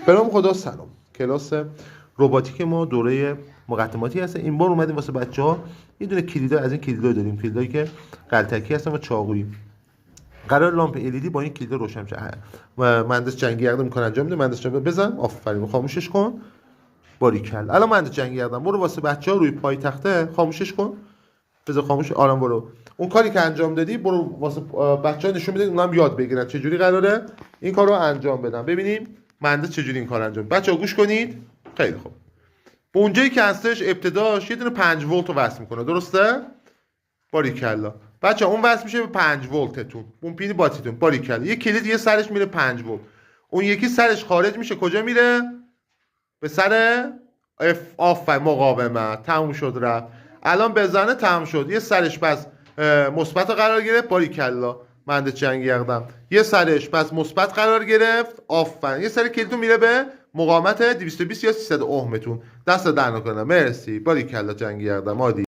به نام خدا. سلام. کلاس رباتیک ما دوره مقدماتی هست. این بار اومدیم واسه بچه‌ها یه دونه کلیدا از این کلیدا داریم، کلیدایی که غلطکی هستن و چاقویی. قرار لامپ LED با این کلیدا روشن شه و مهندس جنگی یقدم میکنه انجام میده. مهندس جنگی بزن، آفرین، خاموشش کن. باریکل. الان مهندس جنگی یقدم برو واسه بچه‌ها روی پای تخته خاموشش کن. بذار خاموش. آرام برو. اون کاری که انجام دادی برو واسه بچه‌ها نشون بده، اونم یاد بگیرن چه جوری قراره این کارو انجام بدن. ببینیم مهندس چجوری این کار انجام. بچه‌ها گوش کنید. خیلی خوب. به اونجایی که هستش ابتداش یه دونه 5 ولت رو وصل میکنه، درسته؟ باریکلا. بچه‌ها اون وصل میشه به 5 ولتتون، اون پین باتیتون. باریکلا. یه کلید یه سرش میره 5 ولت، اون یکی سرش خارج میشه کجا میره؟ به سر آفرین، مقاومت. تموم شد رفت. الان بزنه تموم شد. یه سرش بس مثبت قرار گرفت. باریکلا. مهندس جنگی یقدم. یه سرش بس مثبت قرار گرفت. آفرین. یه سر کلیدتون میره به مقاومت 220 یا 300 ohmتون. دست در نکنه. مرسی. باریکلا جنگی یقدم. عادی.